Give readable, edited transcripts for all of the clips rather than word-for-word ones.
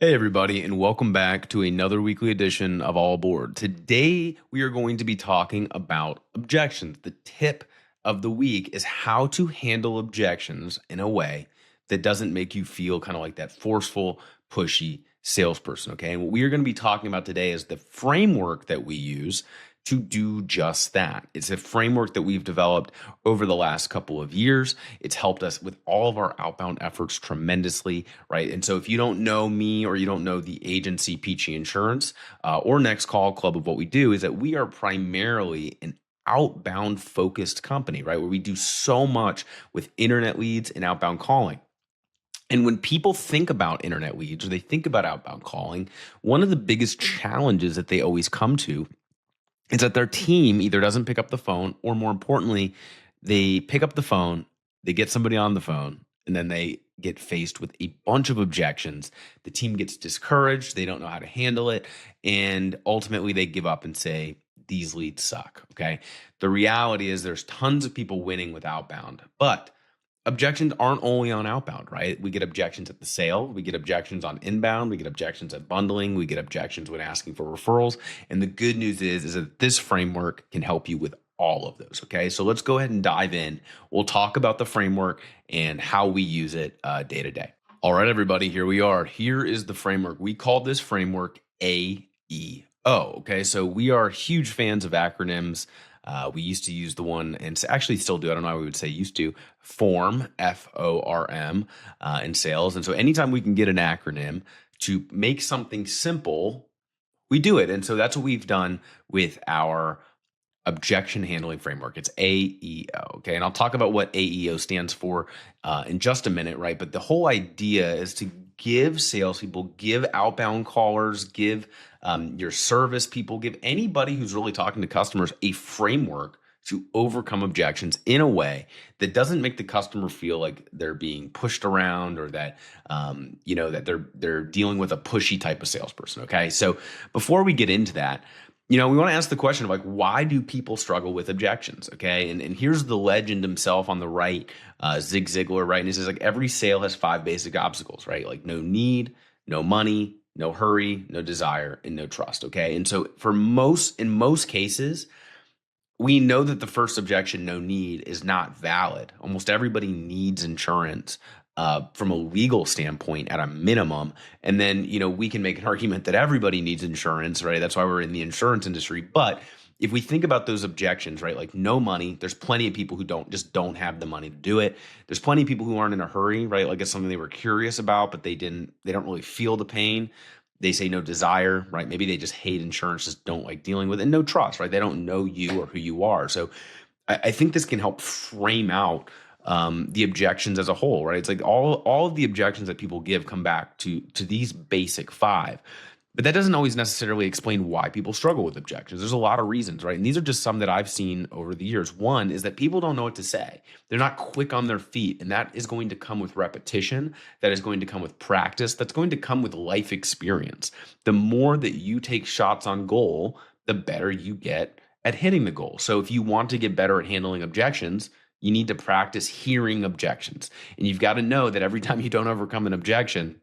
Hey, everybody, and welcome back to another weekly edition of All Aboard. Today, we are going to be talking about objections. The tip of the week is how to handle objections in a way that doesn't make you feel kind of like that forceful, pushy salesperson. Okay. And what we are going to be talking about today is the framework that we use to do just that. It's a framework that we've developed over the last couple of years. It's helped us with all of our outbound efforts tremendously, right? And so if you don't know me or you don't know the agency Peachy Insurance or Next Call Club, of what we do is that we are primarily an outbound focused company, right? Where we do so much with internet leads and outbound calling. And when people think about internet leads or they think about outbound calling, one of the biggest challenges that they always come to is that their team either doesn't pick up the phone, or more importantly, they pick up the phone, they get somebody on the phone, and then they get faced with a bunch of objections. The team gets discouraged, they don't know how to handle it, and ultimately they give up and say, these leads suck. Okay. The reality is there's tons of people winning with outbound, but objections aren't only on outbound, right? We get objections at the sale, we get objections on inbound, we get objections at bundling, we get objections when asking for referrals. And the good news is that this framework can help you with all of those. Okay. So let's go ahead and dive in. We'll talk about the framework and how we use it day to day. All right, everybody, here we are. Here is the framework. We call this framework AEO. Okay. So we are huge fans of acronyms. We used to use the one, and actually still do. I don't know how we would say used to, FORM, FORM, in sales. And so anytime we can get an acronym to make something simple, we do it. And so that's what we've done with our objection handling framework. It's AEO. Okay. And I'll talk about what AEO stands for in just a minute, right? But the whole idea is to give salespeople, give outbound callers, give your service people, give anybody who's really talking to customers a framework to overcome objections in a way that doesn't make the customer feel like they're being pushed around, or that that they're dealing with a pushy type of salesperson. Okay. So before we get into that, we want to ask the question of like, why do people struggle with objections? Okay. And here's the legend himself on the right, Ziglar, right? And he says like every sale has 5 basic obstacles, right? Like no need, no money, no hurry, no desire, and no trust. Okay. And so in most cases, we know that the first objection, no need, is not valid. Almost everybody needs insurance from a legal standpoint at a minimum. And then, we can make an argument that everybody needs insurance, right? That's why we're in the insurance industry. But if we think about those objections, right, like no money, there's plenty of people who don't have the money to do it. There's plenty of people who aren't in a hurry, right? Like it's something they were curious about, but they don't really feel the pain. They say no desire, right? Maybe they just hate insurance, just don't like dealing with it. And no trust, right? They don't know you or who you are. So I think this can help frame out the objections as a whole, right? It's like all of the objections that people give come back to these basic 5. But that doesn't always necessarily explain why people struggle with objections. There's a lot of reasons, right? And these are just some that I've seen over the years. One is that people don't know what to say. They're not quick on their feet. And that is going to come with repetition. That is going to come with practice. That's going to come with life experience. The more that you take shots on goal, the better you get at hitting the goal. So if you want to get better at handling objections, you need to practice hearing objections. And you've got to know that every time you don't overcome an objection,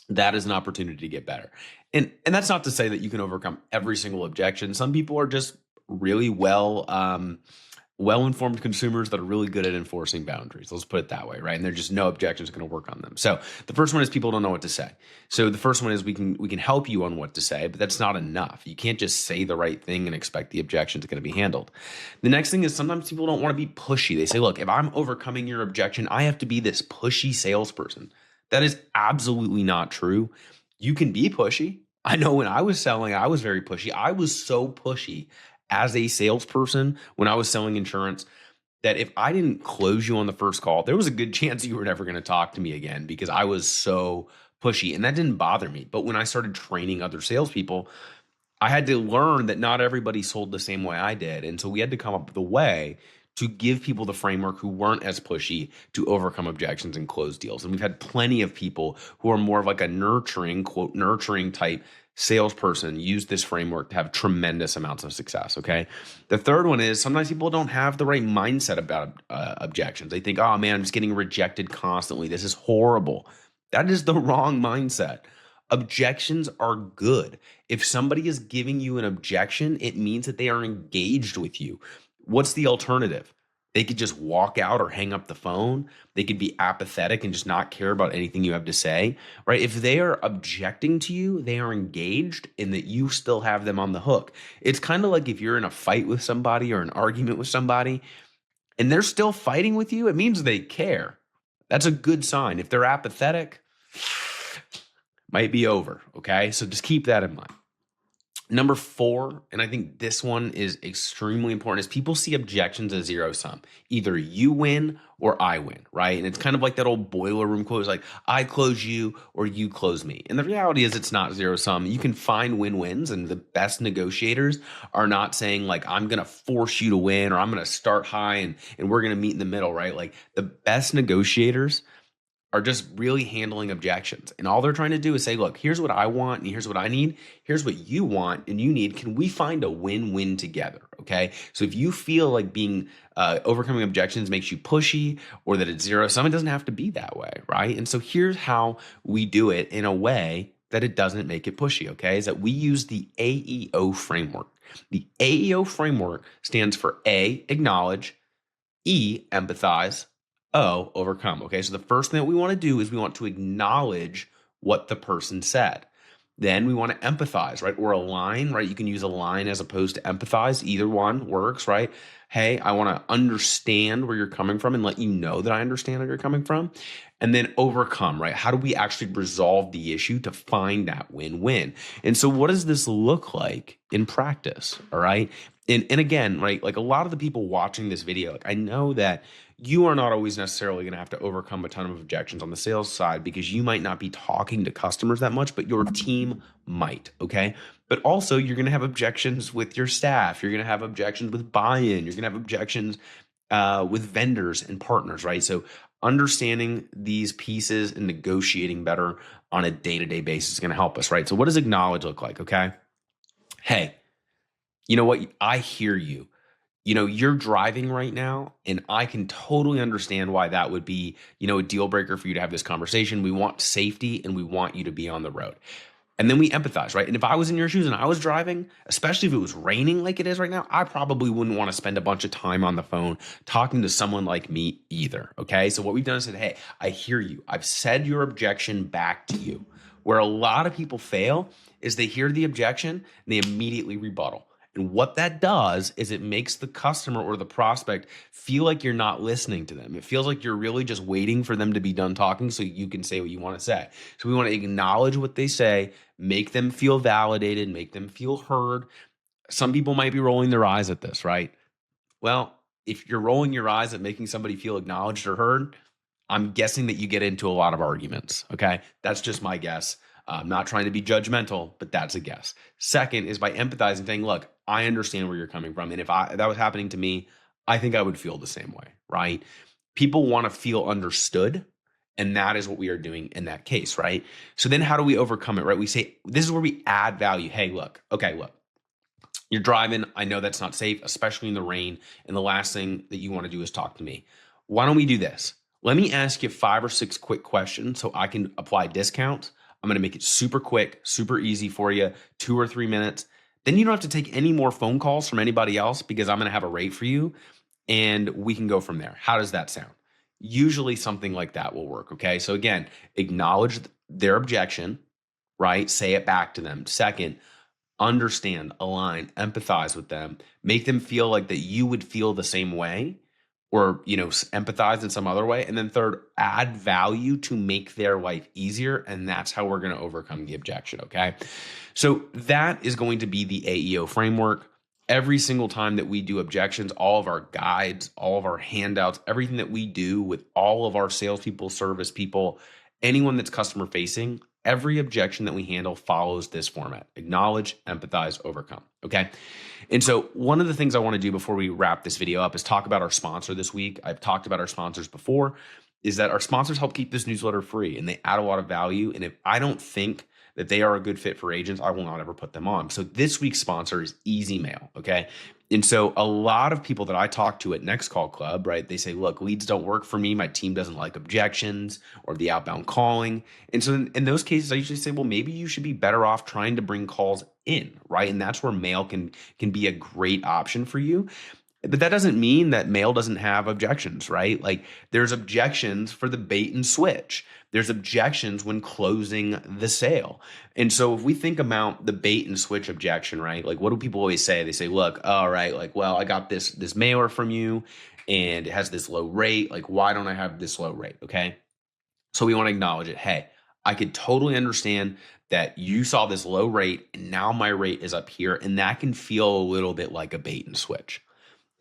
that is an opportunity to get better. And that's not to say that you can overcome every single objection. Some people are just really well-informed consumers that are really good at enforcing boundaries. Let's put it that way, right? And there's just no objections going to work on them. So the first one is people don't know what to say. So the first one is we can help you on what to say, but that's not enough. You can't just say the right thing and expect the objection is going to be handled. The next thing is sometimes people don't want to be pushy. They say, look, if I'm overcoming your objection, I have to be this pushy salesperson. That is absolutely not true. You can be pushy. I know when I was selling, I was very pushy. I was so pushy as a salesperson when I was selling insurance that if I didn't close you on the first call, there was a good chance you were never going to talk to me again because I was so pushy, and that didn't bother me. But when I started training other salespeople, I had to learn that not everybody sold the same way I did. And so we had to come up with a way to give people the framework who weren't as pushy to overcome objections and close deals. And we've had plenty of people who are more of like a nurturing, quote, nurturing type salesperson use this framework to have tremendous amounts of success. Okay. The third one is sometimes people don't have the right mindset about objections. They think, oh man, I'm just getting rejected constantly. This is horrible. That is the wrong mindset. Objections are good. If somebody is giving you an objection, it means that they are engaged with you. What's the alternative? They could just walk out or hang up the phone. They could be apathetic and just not care about anything you have to say, right? If they are objecting to you, they are engaged in that you still have them on the hook. It's kind of like if you're in a fight with somebody or an argument with somebody and they're still fighting with you, it means they care. That's a good sign. If they're apathetic, might be over, okay? So just keep that in mind. Number 4, and I think this one is extremely important, is people see objections as zero sum. Either you win or I win, right? And it's kind of like that old boiler room quote, like I close you or you close me. And the reality is it's not zero sum. You can find win-wins, and the best negotiators are not saying like I'm going to force you to win or I'm going to start high and we're going to meet in the middle, right? Like the best negotiators are just really handling objections. And all they're trying to do is say, look, here's what I want and here's what I need. Here's what you want and you need. Can we find a win-win together? Okay. So if you feel like being overcoming objections makes you pushy or that it's zero sum, it doesn't have to be that way, right? And so here's how we do it in a way that it doesn't make it pushy, okay? Is that we use the AEO framework. The AEO framework stands for A, acknowledge, E, empathize, O, overcome. Okay, so the first thing that we want to do is we want to acknowledge what the person said. Then we want to empathize, right? Or align, right? You can use align as opposed to empathize. Either one works, right? Hey, I want to understand where you're coming from and let you know that I understand where you're coming from. And then overcome, right? How do we actually resolve the issue to find that win-win? And so what does this look like in practice? All right. And again, right, like a lot of the people watching this video, like I know that you are not always necessarily going to have to overcome a ton of objections on the sales side because you might not be talking to customers that much, but your team might, okay? But also you're going to have objections with your staff. You're going to have objections with buy-in. You're going to have objections with vendors and partners, right? So understanding these pieces and negotiating better on a day-to-day basis is going to help us, right? So what does acknowledge look like, okay? Hey, you know what? I hear you. You know, you're driving right now, and I can totally understand why that would be, you know, a deal breaker for you to have this conversation. We want safety and we want you to be on the road. And then we empathize, right? And if I was in your shoes and I was driving, especially if it was raining like it is right now, I probably wouldn't want to spend a bunch of time on the phone talking to someone like me either, okay? So what we've done is said, hey, I hear you. I've said your objection back to you. Where a lot of people fail is they hear the objection and they immediately rebuttal. And what that does is it makes the customer or the prospect feel like you're not listening to them. It feels like you're really just waiting for them to be done talking so you can say what you want to say. So we want to acknowledge what they say, make them feel validated, make them feel heard. Some people might be rolling their eyes at this, right? Well, if you're rolling your eyes at making somebody feel acknowledged or heard, I'm guessing that you get into a lot of arguments, okay? That's just my guess. I'm not trying to be judgmental, but that's a guess. Second is by empathizing, saying, look, I understand where you're coming from. And if that was happening to me, I think I would feel the same way, right? People want to feel understood. And that is what we are doing in that case, right? So then how do we overcome it, right? We say, this is where we add value. Hey, look, you're driving. I know that's not safe, especially in the rain. And the last thing that you want to do is talk to me. Why don't we do this? Let me ask you 5 or 6 quick questions so I can apply discounts. I'm going to make it super quick, super easy for you, 2 or 3 minutes. Then you don't have to take any more phone calls from anybody else because I'm going to have a rate for you and we can go from there. How does that sound? Usually something like that will work, okay? So again, acknowledge their objection, right? Say it back to them. Second, understand, align, empathize with them, make them feel like that you would feel the same way or, you know, empathize in some other way. And then third, add value to make their life easier. And that's how we're going to overcome the objection, okay? So that is going to be the AEO framework. Every single time that we do objections, all of our guides, all of our handouts, everything that we do with all of our salespeople, service people, anyone that's customer facing, every objection that we handle follows this format: acknowledge, empathize, overcome, okay? And so one of the things I want to do before we wrap this video up is talk about our sponsor this week. I've talked about our sponsors before, is that our sponsors help keep this newsletter free and they add a lot of value. And if I don't think that they are a good fit for agents, I will not ever put them on. So this week's sponsor is Easy Mail, okay? And so a lot of people that I talk to at Next Call Club, right, they say, look, leads don't work for me. My team doesn't like objections or the outbound calling. And so in those cases, I usually say, well, maybe you should be better off trying to bring calls in, right? And that's where mail can be a great option for you. But that doesn't mean that mail doesn't have objections, right? Like there's objections for the bait and switch. There's objections when closing the sale. And so if we think about the bait and switch objection, right? Like what do people always say? They say, look, all right, like, well, I got this mailer from you and it has this low rate. Like, why don't I have this low rate? Okay. So we want to acknowledge it. Hey, I could totally understand that you saw this low rate and now my rate is up here. And that can feel a little bit like a bait and switch.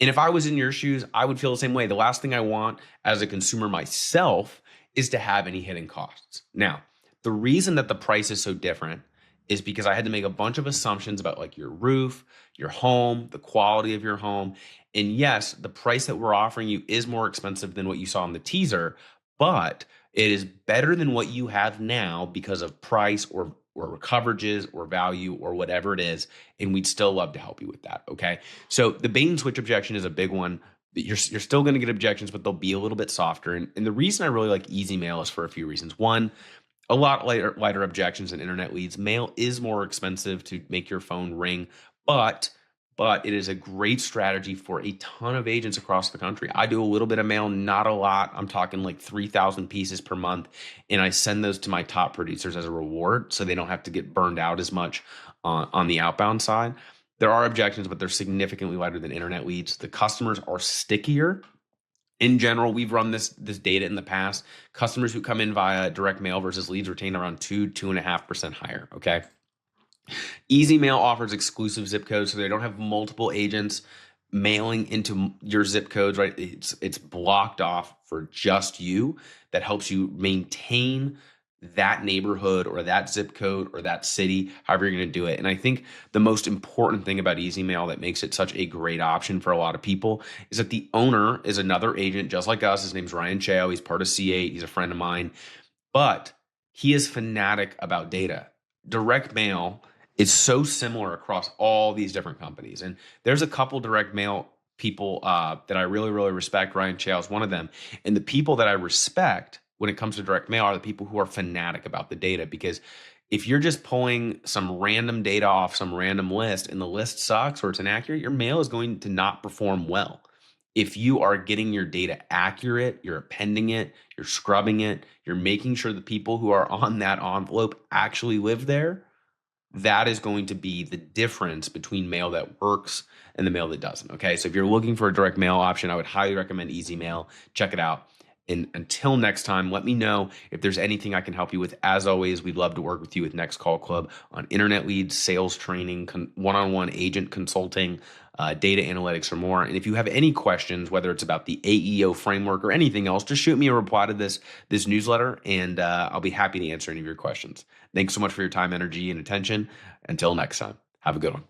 And if I was in your shoes, I would feel the same way. The last thing I want as a consumer myself is to have any hidden costs. Now, the reason that the price is so different is because I had to make a bunch of assumptions about like your roof, your home, the quality of your home. And yes, the price that we're offering you is more expensive than what you saw in the teaser, but it is better than what you have now because of price or coverages or value or whatever it is. And we'd still love to help you with that. Okay. So the bait and switch objection is a big one. You're still going to get objections, but they'll be a little bit softer. And the reason I really like easy mail is for a few reasons. One, a lot lighter objections than internet leads. Mail is more expensive to make your phone ring, but it is a great strategy for a ton of agents across the country. I do a little bit of mail, not a lot. I'm talking like 3,000 pieces per month, and I send those to my top producers as a reward so they don't have to get burned out as much on the outbound side. There are objections, but they're significantly lighter than internet leads. The customers are stickier. In general, we've run this data in the past. Customers who come in via direct mail versus leads retain around 2.5% higher. Okay. Easy Mail offers exclusive zip codes, so they don't have multiple agents mailing into your zip codes, right? It's blocked off for just you. That helps you maintain that neighborhood or that zip code or that city, however you're going to do it. And I think the most important thing about Easy Mail that makes it such a great option for a lot of people is that the owner is another agent just like us. His name's Ryan Chao. He's part of C8. He's a friend of mine, but he is fanatic about data. Direct mail is so similar across all these different companies. And there's a couple direct mail people that I really, really respect. Ryan Chao is one of them. And the people that I respect when it comes to direct mail are the people who are fanatic about the data. Because if you're just pulling some random data off some random list and the list sucks or it's inaccurate, your mail is going to not perform well. If you are getting your data accurate, you're appending it, you're scrubbing it, you're making sure the people who are on that envelope actually live there, that is going to be the difference between mail that works and the mail that doesn't. Okay. So if you're looking for a direct mail option, I would highly recommend Easy Mail. Check it out. And until next time, let me know if there's anything I can help you with. As always, we'd love to work with you with Next Call Club on internet leads, sales training, one-on-one agent consulting, data analytics, or more. And if you have any questions, whether it's about the AEO framework or anything else, just shoot me a reply to this newsletter, and I'll be happy to answer any of your questions. Thanks so much for your time, energy, and attention. Until next time, have a good one.